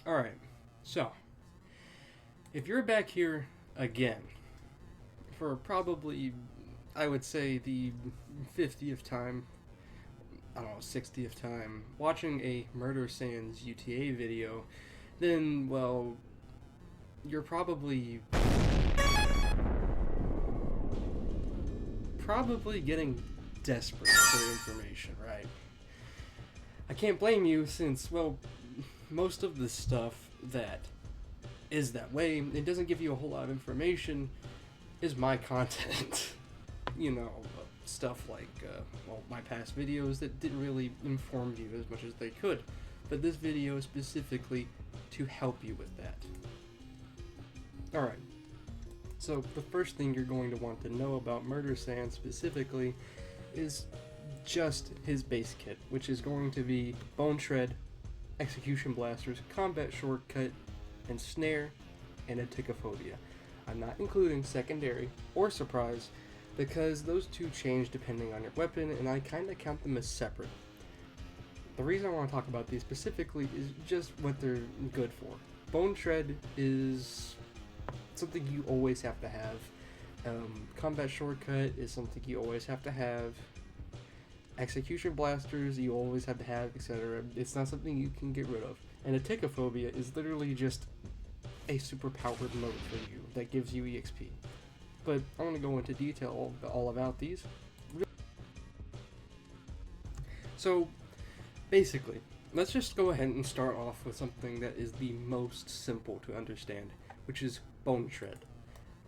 Alright, so, if you're back here again, for probably, I would say, the 50th time, I don't know, 60th time, watching a Murder Sans UTA video, then, well, you're probably getting desperate for information, right? I can't blame you since, well, most of the stuff that is that way, it doesn't give you a whole lot of information, is my content. Stuff like, my past videos that didn't really inform you as much as they could. But this video is specifically to help you with that. Alright, so the first thing you're going to want to know about Murder Sans specifically is just his base kit, which is going to be Bone Shred, Execution Blasters, Combat Shortcut, and Snare, and Aticophobia. I'm not including Secondary or Surprise, because those two change depending on your weapon, and I kind of count them as separate. The reason I want to talk about these specifically is just what they're good for. Bone Shred is something you always have to have. Combat Shortcut is something you always have to have. Execution Blasters you always have to have, etc. It's not something you can get rid of. And Aticophobia is literally just a super powered mode for you that gives you EXP. But I want to go into detail all about these. So, basically, let's just go ahead and start off with something that is the most simple to understand, which is Bone Shred.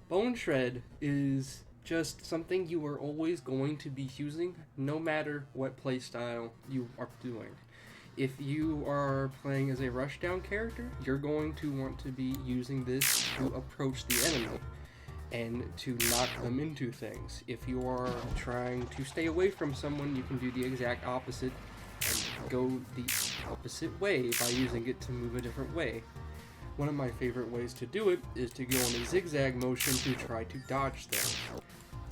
Bone Shred is just something you are always going to be using, no matter what playstyle you are doing. If you are playing as a rushdown character, you're going to want to be using this to approach the enemy and to knock them into things. If you are trying to stay away from someone, you can do the exact opposite and go the opposite way by using it to move a different way. One of my favorite ways to do it is to go in a zigzag motion to try to dodge them.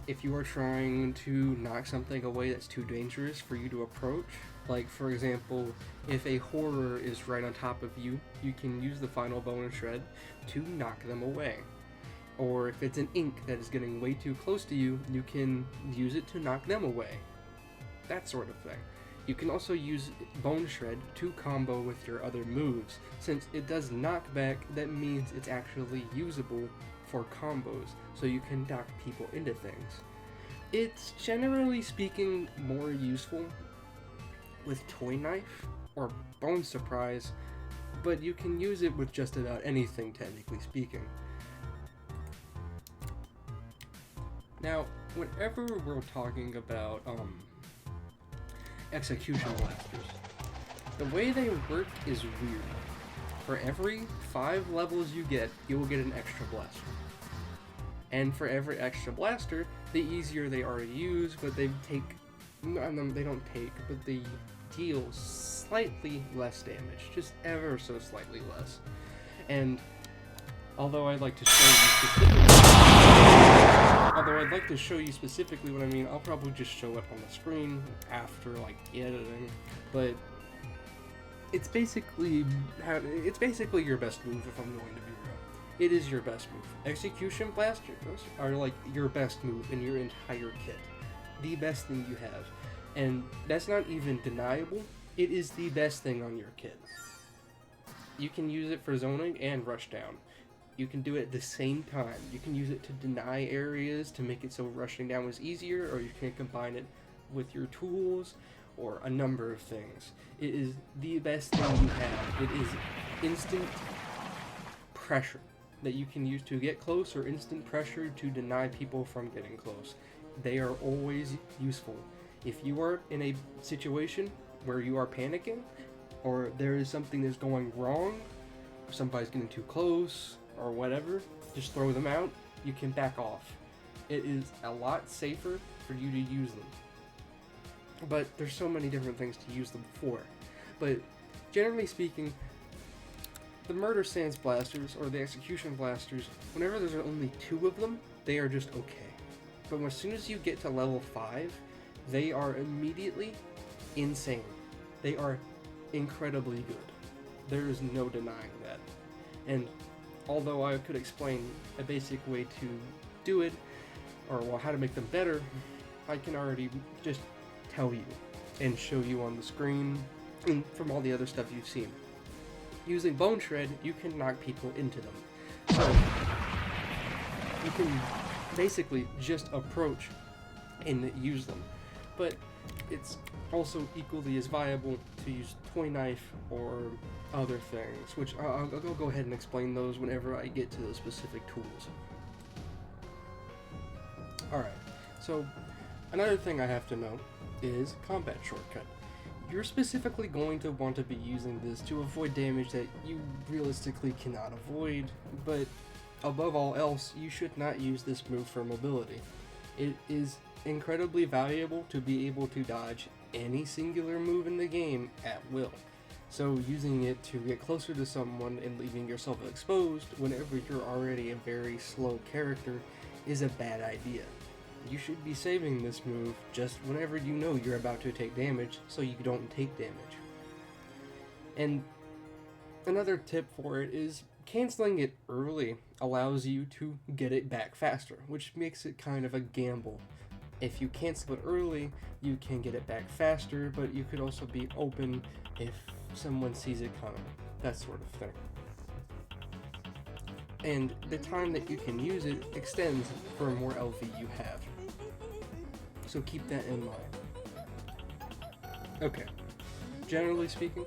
If you are trying to knock something away that's too dangerous for you to approach, like for example, if a horror is right on top of you, you can use the final Bone Shred to knock them away. Or if it's an ink that is getting way too close to you, you can use it to knock them away. That sort of thing. You can also use Bone Shred to combo with your other moves. Since it does knockback, that means it's actually usable for combos, so you can knock people into things. It's generally speaking more useful with Toy Knife or Bone Surprise, but you can use it with just about anything, technically speaking. Now, whenever we're talking about Execution Blasters, the way they work is weird. For every 5 levels you get, you will get an extra blaster. And for every extra blaster, the easier they are to use, but they deal slightly less damage, just ever so slightly less. And although I'd like to show you specifically what I mean, I'll probably just show it on the screen after the editing. But it's basically your best move, if I'm going to be real. It is your best move. Execution Blasters are your best move in your entire kit. The best thing you have. And that's not even deniable. It is the best thing on your kit. You can use it for zoning and rushdown. You can do it at the same time. You can use it to deny areas to make it so rushing down was easier, or you can combine it with your tools, or a number of things. It is the best thing you have. It is instant pressure that you can use to get close, or instant pressure to deny people from getting close. They are always useful. If you are in a situation where you are panicking, or there is something that's going wrong, or somebody's getting too close, or whatever, just throw them out. You can back off. It is a lot safer for you to use them. But there's so many different things to use them for. But generally speaking, the Murder Sans Blasters, or the Execution Blasters, whenever there's only 2 of them, they are just okay. But as soon as you get to level 5, they are immediately insane. They are incredibly good. There is no denying that. And although I could explain a basic way to do it, or well, how to make them better, I can already just tell you and show you on the screen and from all the other stuff you've seen. Using Bone Shred, you can knock people into them. So you can basically just approach and use them. But it's also equally as viable to use Toy Knife or other things, which I'll go ahead and explain those whenever I get to those specific tools. Alright, so another thing I have to know is combat shortcut. You're specifically going to want to be using this to avoid damage that you realistically cannot avoid, but above all else, you should not use this move for mobility. It is incredibly valuable to be able to dodge any singular move in the game at will. So using it to get closer to someone and leaving yourself exposed whenever you're already a very slow character is a bad idea. You should be saving this move just whenever you know you're about to take damage so you don't take damage. And another tip for it is canceling it early allows you to get it back faster, which makes it kind of a gamble. If you cancel it early, you can get it back faster, but you could also be open if someone sees it coming, that sort of thing. And the time that you can use it extends for more LV you have. So keep that in mind. Okay, generally speaking,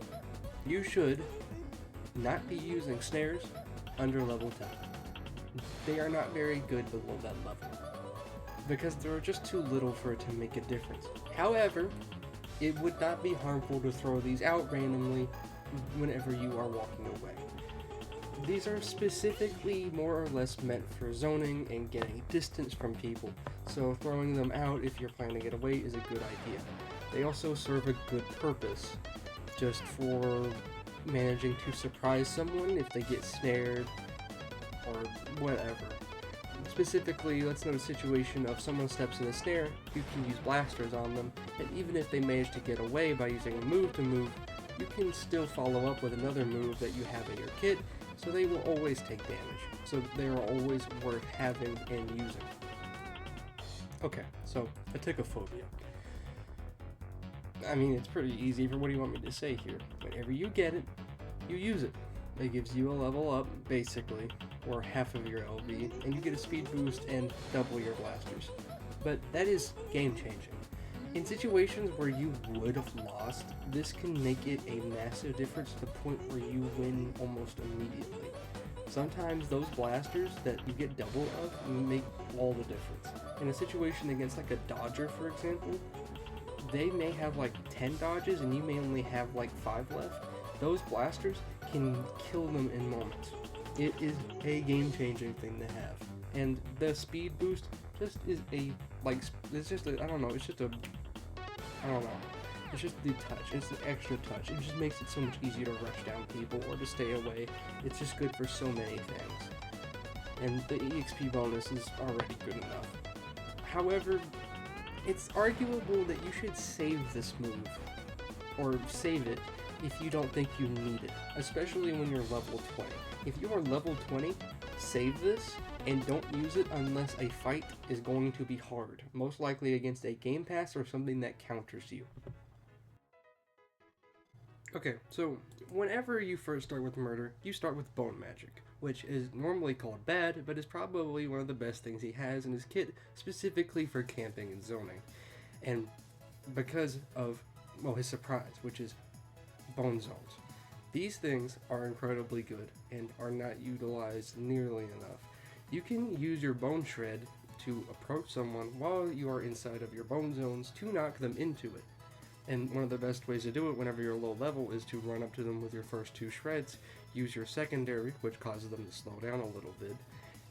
you should not be using snares under level 10. They are not very good below that level, because they're just too little for it to make a difference. However, it would not be harmful to throw these out randomly whenever you are walking away. These are specifically more or less meant for zoning and getting distance from people, so throwing them out if you're planning to get away is a good idea. They also serve a good purpose, just for managing to surprise someone if they get snared or whatever. Specifically, let's note a situation of someone steps in a snare, you can use blasters on them, and even if they manage to get away by using a move to move, you can still follow up with another move that you have in your kit, so they will always take damage. So they are always worth having and using. Okay, so Aticophobia. I mean, it's pretty easy. What do you want me to say here? Whenever you get it, you use it. It gives you a level up, basically, or half of your LV, and you get a speed boost and double your blasters. But that is game changing. In situations where you would have lost, this can make it a massive difference to the point where you win almost immediately. Sometimes those blasters that you get double of make all the difference. In a situation against like a dodger, for example, they may have like 10 dodges and you may only have like 5 left. Those blasters can kill them in moments. It is a game-changing thing to have. And the speed boost just is it's just the touch. It's the extra touch. It just makes it so much easier to rush down people or to stay away. It's just good for so many things. And the EXP bonus is already good enough. However, it's arguable that you should save this move, or save it, if you don't think you need it, especially when you're level 20. If you are level 20, save this, and don't use it unless a fight is going to be hard, most likely against a game pass or something that counters you. Okay, so whenever you first start with murder, you start with bone magic, which is normally called bad, but is probably one of the best things he has in his kit, specifically for camping and zoning. And because of, well, his surprise, which is bone zones. These things are incredibly good and are not utilized nearly enough. You can use your bone shred to approach someone while you are inside of your bone zones to knock them into it. And one of the best ways to do it whenever you're low level is to run up to them with your first 2 shreds, use your secondary, which causes them to slow down a little bit,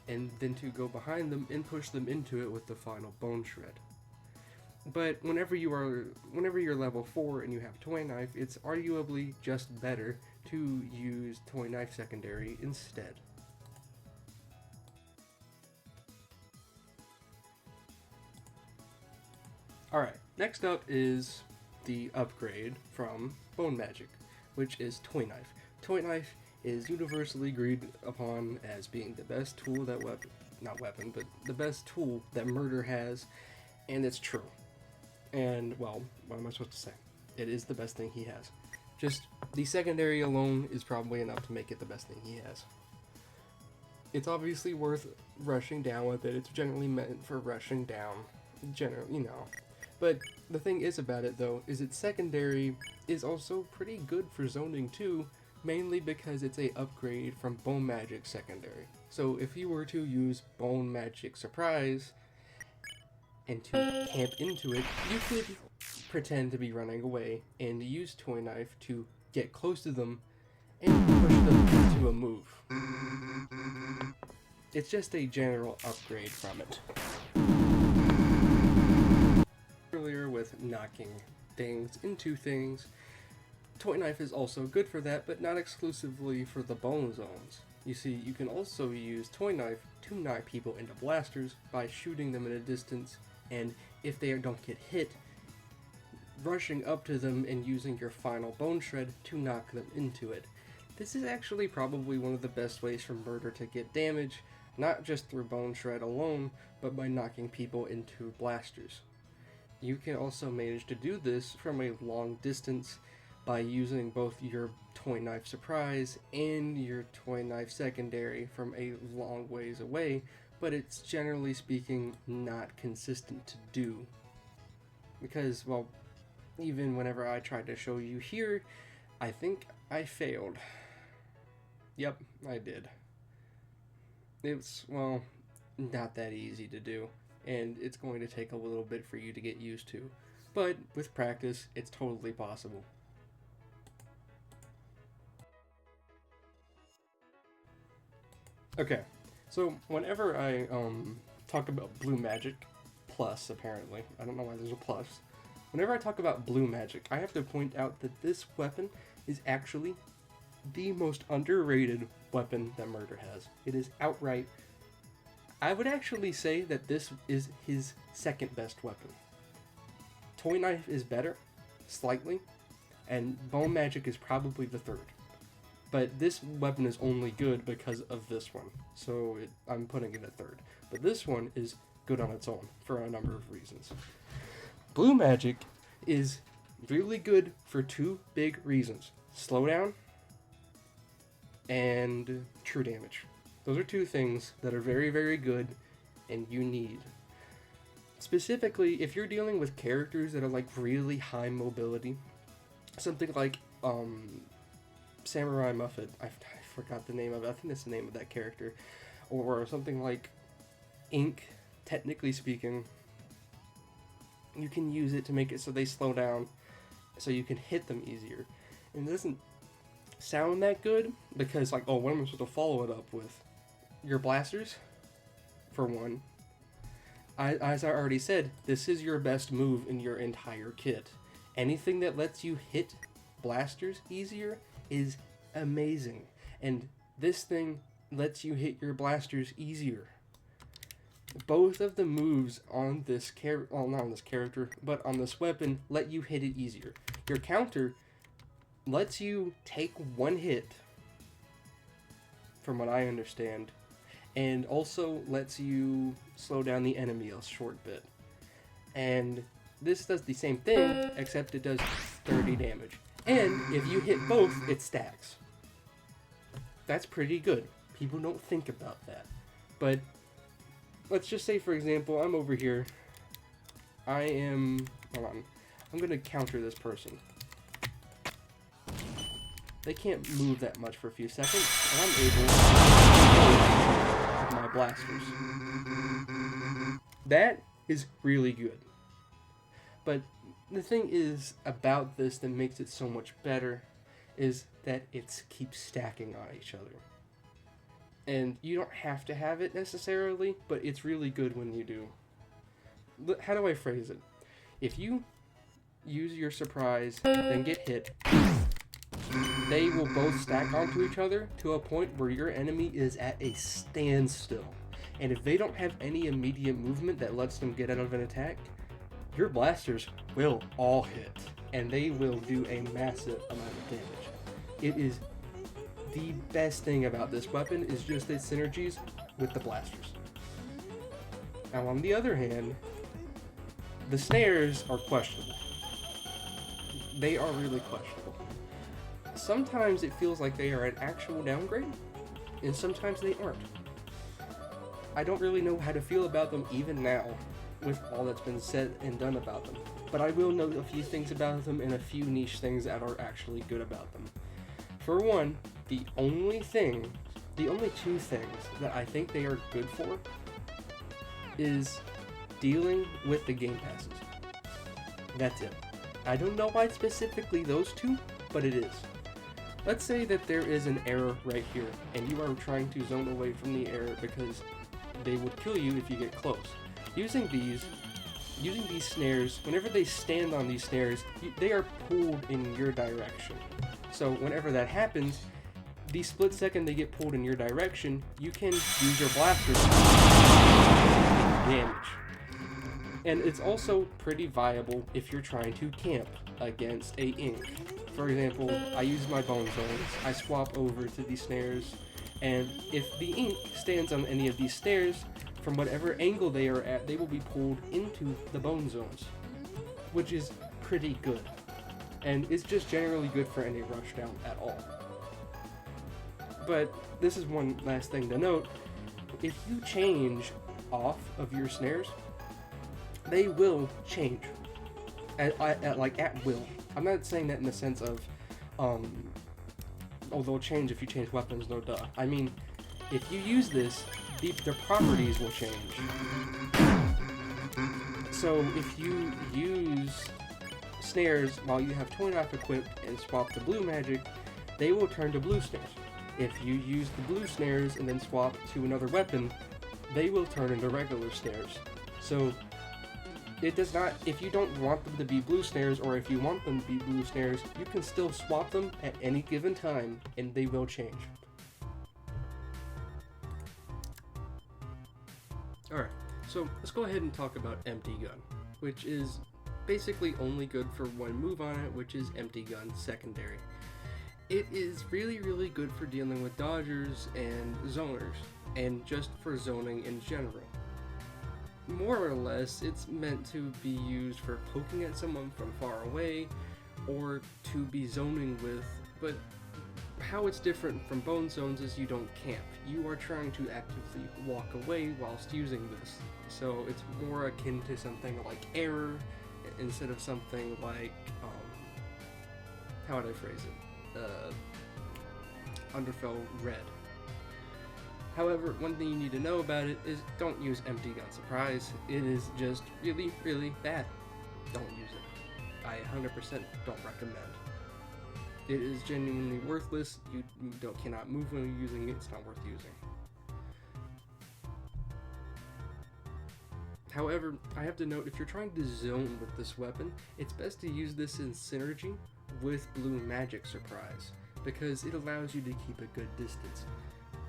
and then to go behind them and push them into it with the final bone shred. But whenever you're level 4 and you have Toy Knife, it's arguably just better to use Toy Knife secondary instead. Alright, next up is the upgrade from Bone Magic, which is Toy Knife. Toy Knife is universally agreed upon as being the best tool that but the best tool that Murder has, and it's true. And, well, what am I supposed to say? It is the best thing he has. Just the secondary alone is probably enough to make it the best thing he has. It's obviously worth rushing down with it. It's generally meant for rushing down. Generally, But the thing is about it, though, is its secondary is also pretty good for zoning, too, mainly because it's a upgrade from Bone Magic secondary. So if you were to use Bone Magic Surprise and to camp into it, you could pretend to be running away and use Toy Knife to get close to them and push them into a move. It's just a general upgrade from it. Earlier with knocking things into things, Toy Knife is also good for that, but not exclusively for the bone zones. You see, you can also use Toy Knife to knock people into blasters by shooting them at a distance, and if they don't get hit, rushing up to them and using your final Bone Shred to knock them into it. This is actually probably one of the best ways for Murder to get damage, not just through Bone Shred alone, but by knocking people into blasters. You can also manage to do this from a long distance by using both your Toy Knife Surprise and your Toy Knife Secondary from a long ways away, but it's generally speaking not consistent to do. Because, well, even whenever I tried to show you here, I think I failed. Yep, I did. It's, well, not that easy to do, and it's going to take a little bit for you to get used to. But with practice, it's totally possible. Okay, so whenever I talk about blue magic, plus apparently, I don't know why there's a plus. Whenever I talk about blue magic, I have to point out that this weapon is actually the most underrated weapon that Murder has. It is outright, I would actually say that this is his second best weapon. Toy Knife is better, slightly, and Bone Magic is probably the third. But this weapon is only good because of this one, so I'm putting it at third. But this one is good on its own for a number of reasons. Blue Magic is really good for two big reasons: slowdown and true damage. Those are two things that are very, very good and you need. Specifically, if you're dealing with characters that are like really high mobility, something like Samurai Muffet, I forgot the name of it, I think that's the name of that character, or something like Ink, technically speaking, you can use it to make it so they slow down, so you can hit them easier. And it doesn't sound that good, because like, oh, what am I supposed to follow it up with? Your blasters, for one. As I already said, this is your best move in your entire kit. Anything that lets you hit blasters easier is amazing, and this thing lets you hit your blasters easier. Both of the moves on this not on this character, but on this weapon, let you hit it easier. Your counter lets you take one hit, from what I understand, and also lets you slow down the enemy a short bit. And this does the same thing, except it does 30 damage. And if you hit both, it stacks. That's pretty good. People don't think about that. But let's just say, for example, I'm over here. Hold on. I'm going to counter this person. They can't move that much for a few seconds, and I'm able to with my blasters. That is really good. But the thing is about this that makes it so much better is that it keeps stacking on each other. And you don't have to have it necessarily, but it's really good when you do. How do I phrase it? If you use your surprise, then get hit, they will both stack onto each other to a point where your enemy is at a standstill. And if they don't have any immediate movement that lets them get out of an attack, your blasters will all hit, and they will do a massive amount of damage. It is the best thing about this weapon is just its synergies with the blasters. Now, on the other hand, the snares are questionable. They are really questionable. Sometimes it feels like they are an actual downgrade, and sometimes they aren't. I don't really know how to feel about them even now, with all that's been said and done about them. But I will note a few things about them and a few niche things that are actually good about them. For one, the only two things that I think they are good for is dealing with the game passes. That's it. I don't know why specifically those two, but it is. Let's say that there is an error right here, and you are trying to zone away from the error because they would kill you if you get close. Using these snares, whenever they stand on these snares, they are pulled in your direction. So whenever that happens, the split second they get pulled in your direction, you can use your blaster to damage. And it's also pretty viable if you're trying to camp against a ink. For example, I use my bone zones, I swap over to these snares, and if the ink stands on any of these snares, from whatever angle they are at, they will be pulled into the bone zones, which is pretty good. And it's just generally good for any rushdown at all. But this is one last thing to note. If you change off of your snares, they will change at will. I'm not saying that in the sense of they'll change if you change weapons, no duh. I mean, if you use this, their properties will change. So if you use snares while you have Toy Knife equipped and swap to blue magic, they will turn to blue snares. If you use the blue snares and then swap to another weapon, they will turn into regular snares. So it does not, if you don't want them to be blue snares, or if you want them to be blue snares, you can still swap them at any given time and they will change. Alright, so let's go ahead and talk about Empty Gun, which is basically only good for one move on it, which is Empty Gun Secondary. It is really, really good for dealing with dodgers and zoners, and just for zoning in general. More or less, it's meant to be used for poking at someone from far away, or to be zoning with, but how it's different from bone zones is you don't camp. You are trying to actively walk away whilst using this. So it's more akin to something like error instead of something like, how would I phrase it? Undertale red. However, one thing you need to know about it is don't use Empty Gun Surprise. It is just really, really bad. Don't use it. I 100% don't recommend. It is genuinely worthless. You cannot move when you're using it. It's not worth using. However, I have to note, if you're trying to zone with this weapon, it's best to use this in synergy with Blue Magic Surprise, because it allows you to keep a good distance.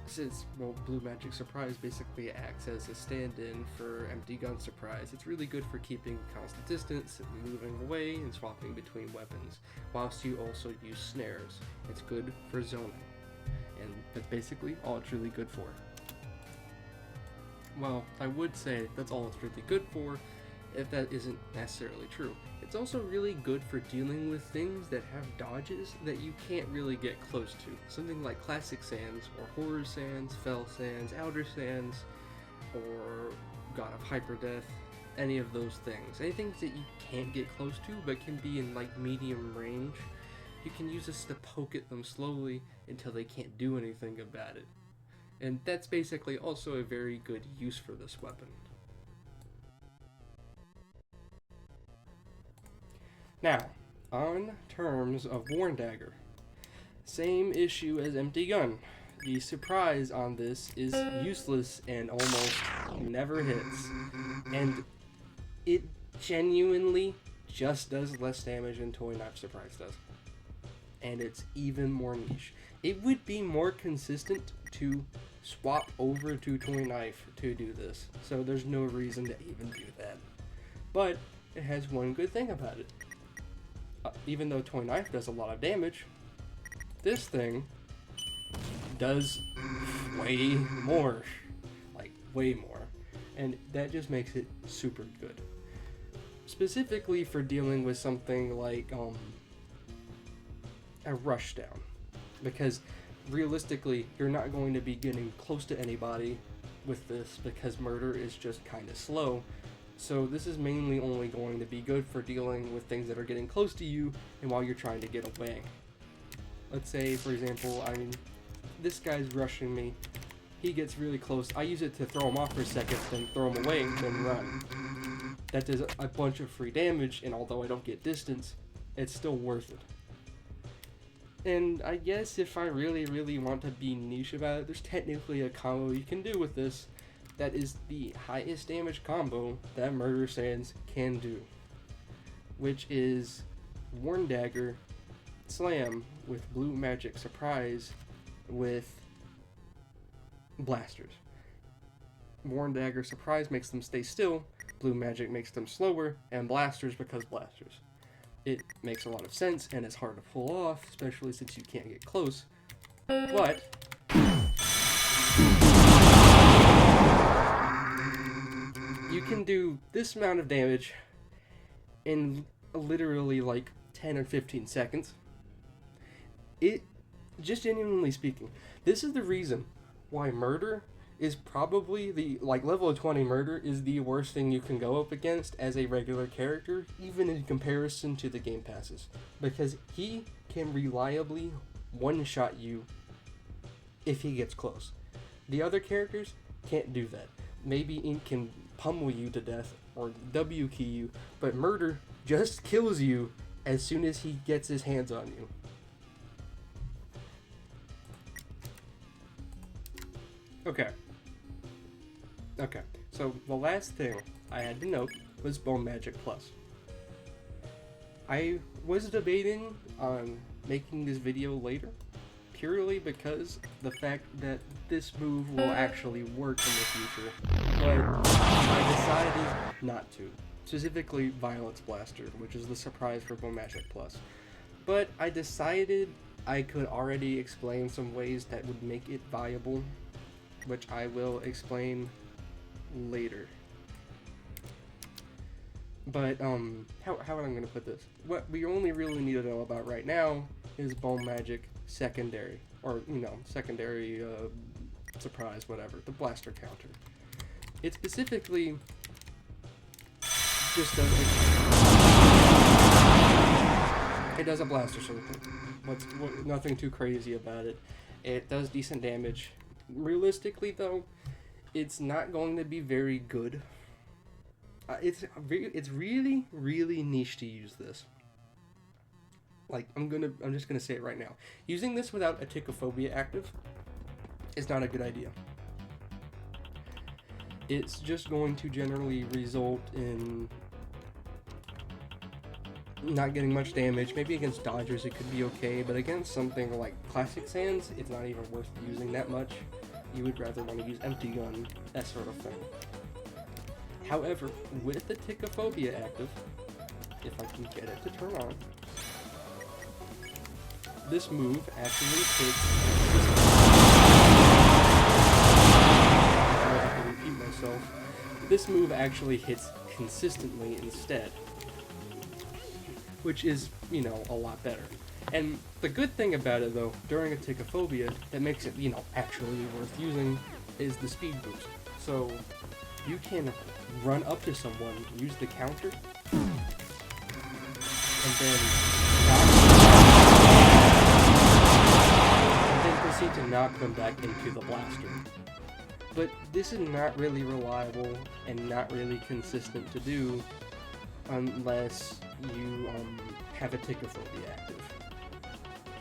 Since, well, Blue Magic Surprise basically acts as a stand-in for Empty Gun Surprise, it's really good for keeping constant distance, moving away, and swapping between weapons, whilst you also use snares. It's good for zoning, and that's basically all it's really good for. Well, I would say that's all it's really good for, if that isn't necessarily true. It's also really good for dealing with things that have dodges that you can't really get close to. Something like Classic Sands, or Horror Sands, Fell Sands, Outer Sands, or God of Hyperdeath, any of those things. Anything that you can't get close to, but can be in like medium range, you can use this to poke at them slowly until they can't do anything about it. And that's basically also a very good use for this weapon. Now, on terms of Warn Dagger, same issue as Empty Gun. The surprise on this is useless and almost never hits. And it genuinely just does less damage than Toy Knife Surprise does. And it's even more niche. It would be more consistent to swap over to Toy Knife to do this, so there's no reason to even do that. But it has one good thing about it. Even though Toy Knife does a lot of damage, this thing does way more, like way more, and that just makes it super good. Specifically for dealing with something like a rushdown, because realistically, you're not going to be getting close to anybody with this because murder is just kind of slow. So this is mainly only going to be good for dealing with things that are getting close to you and while you're trying to get away. Let's say, for example, this guy's rushing me. He gets really close. I use it to throw him off for a second, then throw him away, then run. That does a bunch of free damage, and although I don't get distance, it's still worth it. And I guess if I really, really want to be niche about it, there's technically a combo you can do with this that is the highest damage combo that Murder Sands can do, which is Worn Dagger Slam with Blue Magic Surprise with Blasters. Worn Dagger Surprise makes them stay still, Blue Magic makes them slower, and Blasters because Blasters. It makes a lot of sense, and it's hard to pull off, especially since you can't get close. But you can do this amount of damage in literally like 10 or 15 seconds. It, just genuinely speaking, this is the reason why murder is probably the, like, level of 20 murder is the worst thing you can go up against as a regular character, even in comparison to the game passes. Because he can reliably one-shot you if he gets close. The other characters can't do that. Maybe Ink can pummel you to death or W key you, but murder just kills you as soon as he gets his hands on you. Okay, so the last thing I had to note was Bone Magic Plus. I was debating on making this video later, purely because the fact that this move will actually work in the future, but I decided not to. Specifically Violence Blaster, which is the surprise for Bone Magic Plus. But I decided I could already explain some ways that would make it viable, which I will explain later. But how am I going to put this? What we only really need to know about right now is Bone Magic secondary, or secondary surprise, whatever, the blaster counter. It specifically just does it does a blaster circle. Nothing too crazy about it. It does decent damage. Realistically, though, it's not going to be very good. It's really, really niche to use this. Like, I'm just gonna say it right now. Using this without a Tichophobia active is not a good idea. It's just going to generally result in not getting much damage. Maybe against dodgers it could be okay, but against something like Classic Sands, it's not even worth using that much. You would rather want to use Empty Gun, that sort of thing. However, with the Tichophobia active, if I can get it to turn on, this move actually hits. I have to repeat myself. This move actually hits consistently instead, which is, a lot better. And the good thing about it, though, during a Tichophobia, that makes it, actually worth using, is the speed boost. So you can run up to someone, use the counter, and then proceed to knock them back into the blaster. But this is not really reliable and not really consistent to do unless you have a Tichophobia active.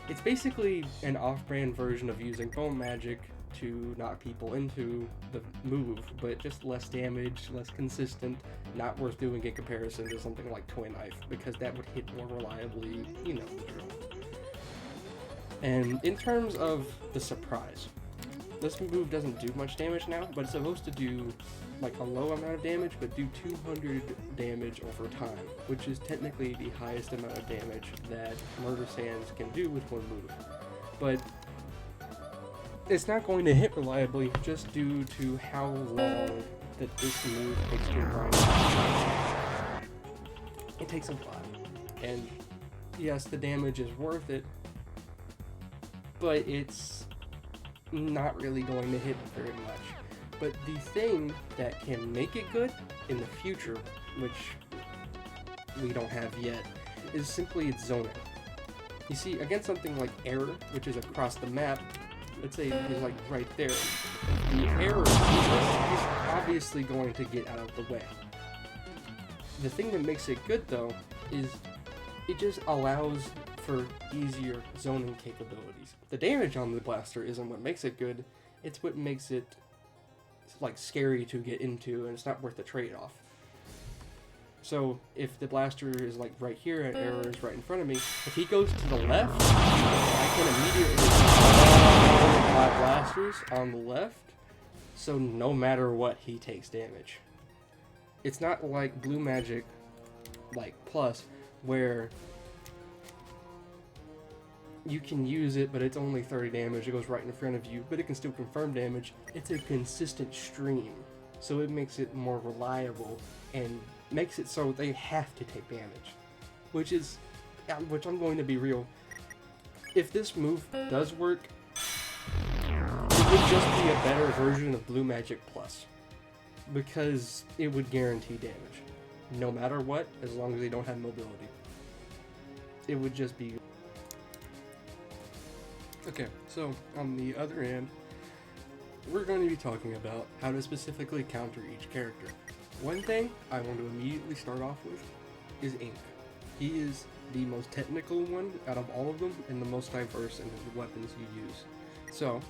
It's basically an off-brand version of using Bone Magic to knock people into the move, but just less damage, less consistent, not worth doing in comparison to something like Twin Knife, because that would hit more reliably, the drill. And in terms of the surprise, this move doesn't do much damage now, but it's supposed to do like a low amount of damage, but do 200 damage over time, which is technically the highest amount of damage that Murder Sands can do with one move. But it's not going to hit reliably just due to how long that this move takes to grind. It takes a while, and yes, the damage is worth it, but it's not really going to hit very much. But the thing that can make it good in the future, which we don't have yet, is simply its zoning. You see, against something like error, which is across the map, let's say it's like right there, the error is obviously going to get out of the way. The thing that makes it good though is it just allows for easier zoning capabilities. The damage on the blaster isn't what makes it good, it's what makes it like scary to get into, and it's not worth the trade-off. So if the blaster is like right here and error is right in front of me, if he goes to the left, I can immediately my blasters on the left, so no matter what, he takes damage. It's not like blue magic, like plus, where you can use it, but it's only 30 damage, it goes right in front of you, but it can still confirm damage. It's a consistent stream, so it makes it more reliable and makes it so they have to take damage. Which I'm going to be real, if this move does work, it would just be a better version of Blue Magic Plus, because it would guarantee damage, no matter what, as long as they don't have mobility. It would just be... Okay, so on the other end, we're going to be talking about how to specifically counter each character. One thing I want to immediately start off with is Ink. He is the most technical one out of all of them and the most diverse in the weapons you use. So,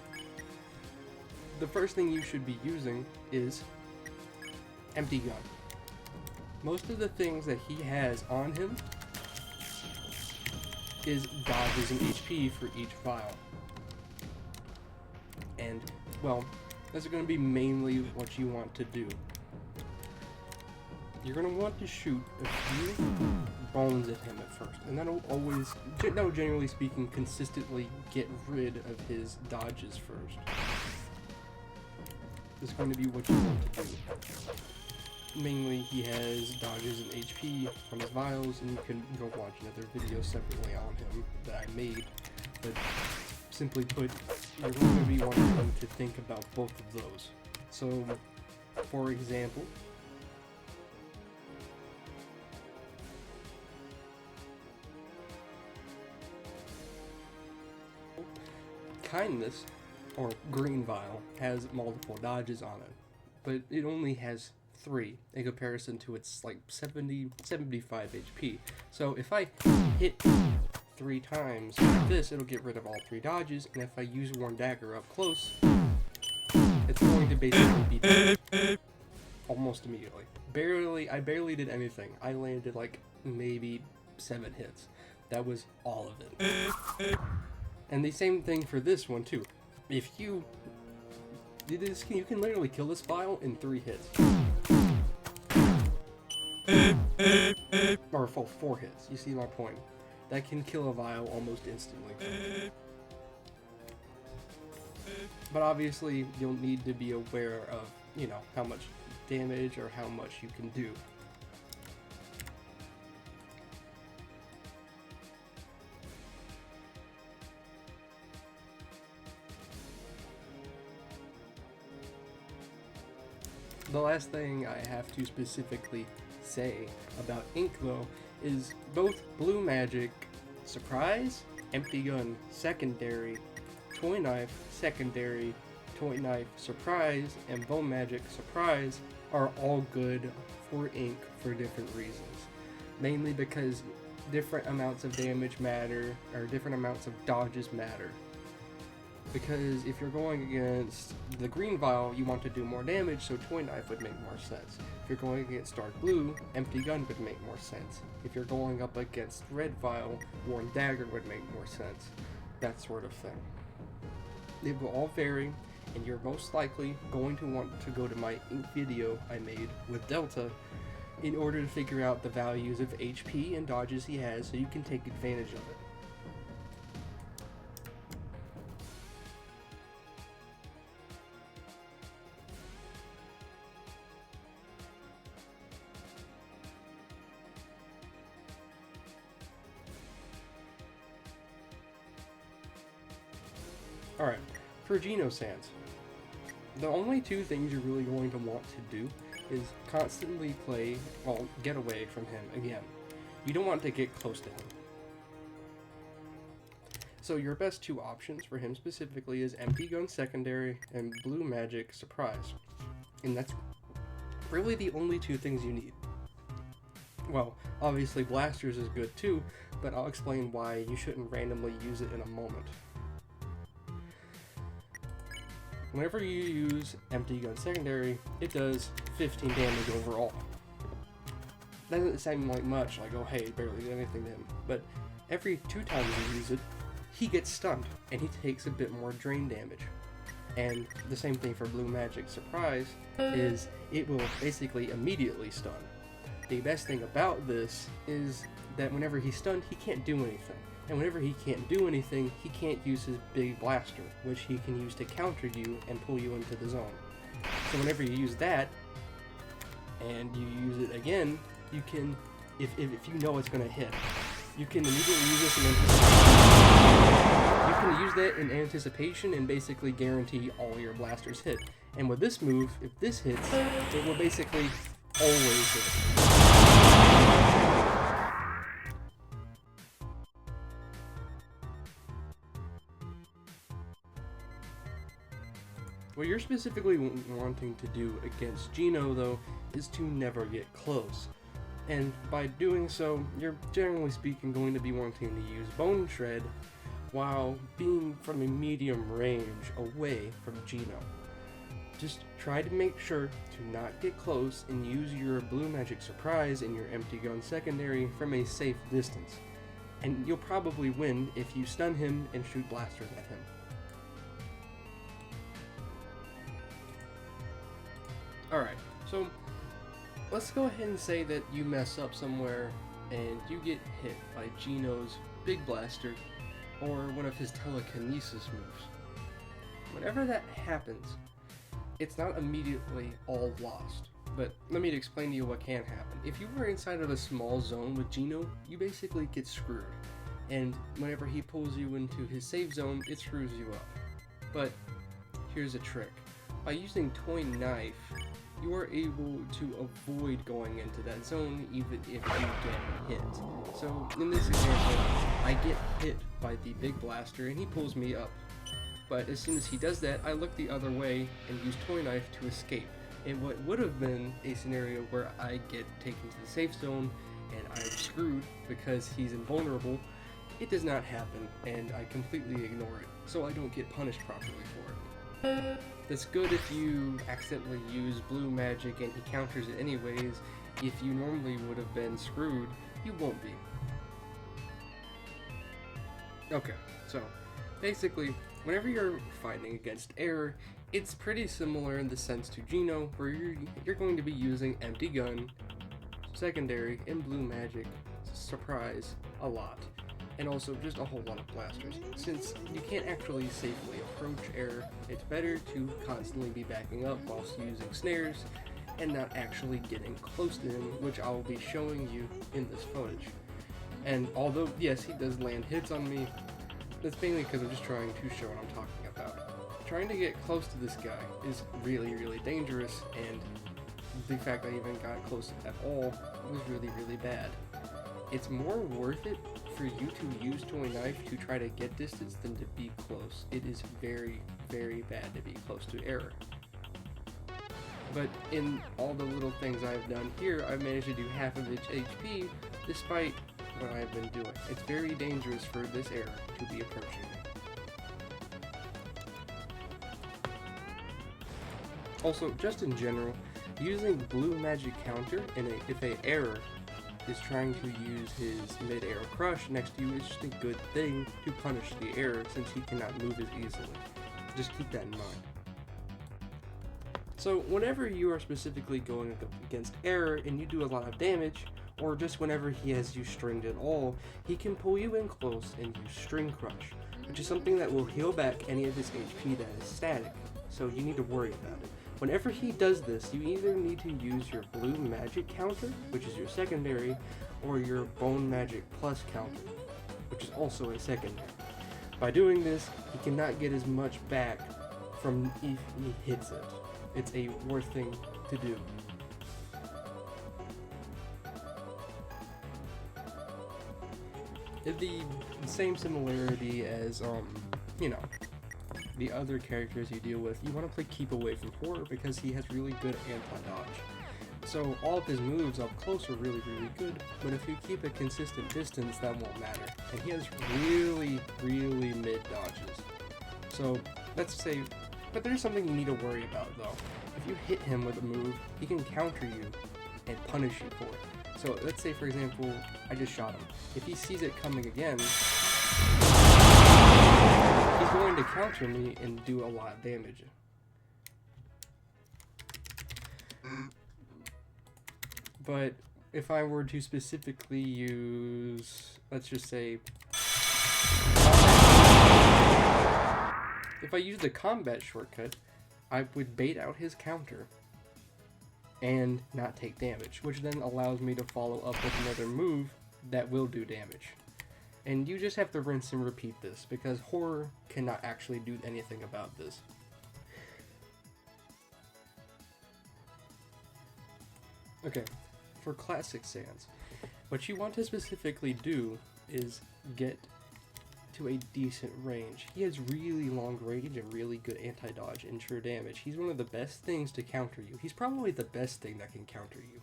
the first thing you should be using is Empty Gun. Most of the things that he has on him is dodges and HP for each vial. And, well, that's going to be mainly what you want to do. You're going to want to shoot a few bones at him at first, and that'll generally speaking, consistently get rid of his dodges first. This is going to be what you want to do. Mainly, he has dodges and HP from his vials, and you can go watch another video separately on him that I made. But simply put, you're going to be wanting to think about both of those. So, for example, Kindness, or Green Vial, has multiple dodges on it, but it only has 3 in comparison to its like 75 HP. So if I hit 3 times with this, it'll get rid of all 3 dodges, and if I use Worn Dagger up close, it's going to basically be dead almost immediately. I barely did anything. I landed like maybe 7 hits. That was all of it. And the same thing for this one too. If you do this, you can literally kill this vial in 3 hits. Or 4 hits, you see my point. That can kill a vial almost instantly. But obviously, you'll need to be aware of, you know, how much damage or how much you can do. The last thing I have to specifically say about Ink though is both Blue Magic Surprise, Empty Gun Secondary, Toy Knife Secondary, Toy Knife Surprise, and Bone Magic Surprise are all good for Ink for different reasons. Mainly because different amounts of damage matter, or different amounts of dodges matter. Because if you're going against the Green Vial, you want to do more damage, so Toy Knife would make more sense. If you're going against Dark Blue, Empty Gun would make more sense. If you're going up against Red Vial, Worn Dagger would make more sense. That sort of thing. They will all vary, and you're most likely going to want to go to my Ink video I made with Delta in order to figure out the values of HP and dodges he has so you can take advantage of it. Alright, for Geno Sans, the only two things you're really going to want to do is constantly get away from him again. You don't want to get close to him. So your best two options for him specifically is Empty Gun Secondary and Blue Magic Surprise. And that's really the only two things you need. Well, obviously Blasters is good too, but I'll explain why you shouldn't randomly use it in a moment. Whenever you use Empty Gun Secondary, it does 15 damage overall. That doesn't sound like much, like, oh hey, it barely did anything to him, but every 2 times you use it, he gets stunned, and he takes a bit more drain damage. And the same thing for Blue Magic Surprise, is it will basically immediately stun. The best thing about this is that whenever he's stunned, he can't do anything. And whenever he can't do anything, he can't use his big blaster, which he can use to counter you and pull you into the zone. So whenever you use that, and you use it again, you can, if you know it's going to hit, you can immediately use this in anticipation. You can use that in anticipation and basically guarantee all your blasters hit. And with this move, if this hits, it will basically always hit. What you're specifically wanting to do against Geno, though, is to never get close. And by doing so, you're generally speaking going to be wanting to use Bone Shred while being from a medium range away from Geno. Just try to make sure to not get close and use your Blue Magic Surprise and your Empty Gun Secondary from a safe distance. And you'll probably win if you stun him and shoot blasters at him. Alright, so let's go ahead and say that you mess up somewhere and you get hit by Geno's Big Blaster or one of his telekinesis moves. Whenever that happens, it's not immediately all lost. But let me explain to you what can happen. If you were inside of a small zone with Geno, you basically get screwed. And whenever he pulls you into his safe zone, it screws you up. But here's a trick. By using Toy Knife, you are able to avoid going into that zone even if you get hit. So in this example, I get hit by the Big Blaster and he pulls me up. But as soon as he does that, I look the other way and use Toy Knife to escape. In what would have been a scenario where I get taken to the safe zone and I'm screwed because he's invulnerable, it does not happen and I completely ignore it, so I don't get punished properly for it. That's good if you accidentally use Blue Magic and he counters it anyways. If you normally would have been screwed, you won't be. Okay, so basically, whenever you're fighting against air, it's pretty similar in the sense to Geno, where you're going to be using Empty Gun, Secondary, and Blue Magic Surprise a lot. And also just a whole lot of blasters. Since you can't actually safely approach air, it's better to constantly be backing up whilst using snares and not actually getting close to him, which I will be showing you in this footage. And although, yes, he does land hits on me, that's mainly because I'm just trying to show what I'm talking about. Trying to get close to this guy is really, really dangerous, and the fact I even got close at all was really, really bad. It's more worth it for you to use Toy Knife to try to get distance than to be close. It is very, very bad to be close to error. But in all the little things I've done here, I've managed to do half of its HP despite what I've been doing. It's very dangerous for this error to be approaching me. Also, just in general, using Blue Magic Counter if a error is trying to use his mid-air crush next to you is just a good thing to punish the error since he cannot move as easily. Just keep that in mind. So whenever you are specifically going up against error and you do a lot of damage, or just whenever he has you stringed at all, he can pull you in close and use String Crush, which is something that will heal back any of his HP that is static, so you need to worry about it. Whenever he does this, you either need to use your Blue Magic counter, which is your secondary, or your Bone Magic Plus counter, which is also a secondary. By doing this, he cannot get as much back from if he hits it. It's a worse thing to do. The same similarity as, you know, the other characters you deal with. You want to play keep away from horror because he has really good anti-dodge. So all of his moves up close are really, really good, but if you keep a consistent distance, that won't matter. And he has really, really mid dodges. So let's say, but there's something you need to worry about though. If you hit him with a move, he can counter you and punish you for it. So let's say, for example, I just shot him. If he sees it coming again, he's going to counter me and do a lot of damage. But if I were to specifically use, let's just say, if I use the combat shortcut, I would bait out his counter and not take damage, which then allows me to follow up with another move that will do damage. And you just have to rinse and repeat this, because horror cannot actually do anything about this. Okay, for classic Sans, what you want to specifically do is get to a decent range. He has really long range and really good anti-dodge and sure damage. He's one of the best things to counter you. He's probably the best thing that can counter you.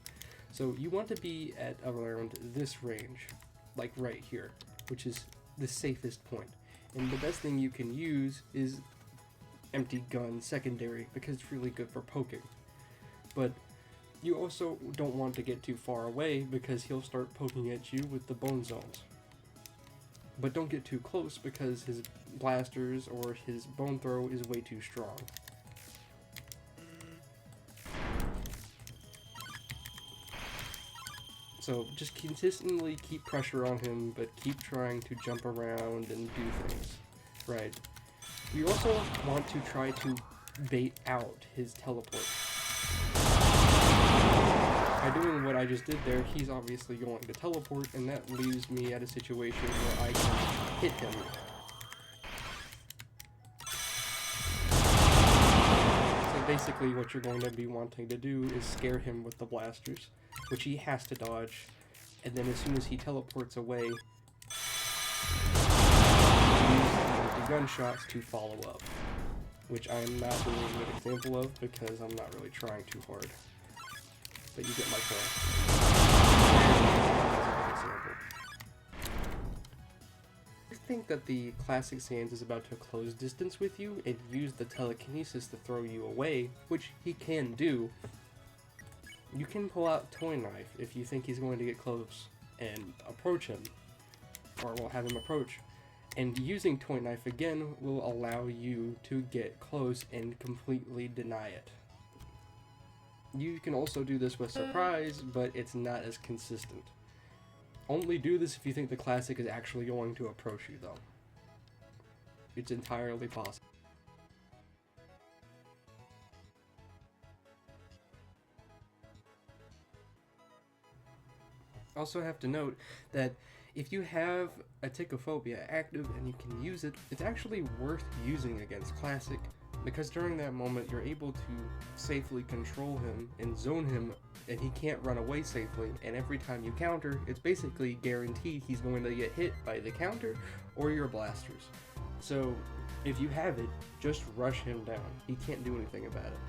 So you want to be at around this range, like right here, which is the safest point. And the best thing you can use is empty gun secondary, because it's really good for poking. But you also don't want to get too far away, because he'll start poking at you with the bone zones. But don't get too close, because his blasters or his bone throw is way too strong. So just consistently keep pressure on him, but keep trying to jump around and do things. Right. You also want to try to bait out his teleport. By doing what I just did there, he's obviously going to teleport, and that leaves me at a situation where I can hit him. So basically what you're going to be wanting to do is scare him with the blasters, which he has to dodge, and then as soon as he teleports away, use the gunshots to follow up, which I'm not doing a good example of because I'm not really trying too hard. But you get my point. I think that the classic Sans is about to close distance with you and use the telekinesis to throw you away, which he can do. You can pull out Toy Knife if you think he's going to get close and approach him, or will have him approach. And using Toy Knife again will allow you to get close and completely deny it. You can also do this with Surprise, but it's not as consistent. Only do this if you think the classic is actually going to approach you, though. It's entirely possible. Also have to note that if you have a Tichophobia active and you can use it, it's actually worth using against Classic, because during that moment you're able to safely control him and zone him, and he can't run away safely, and every time you counter, it's basically guaranteed he's going to get hit by the counter or your blasters. So if you have it, just rush him down. He can't do anything about it.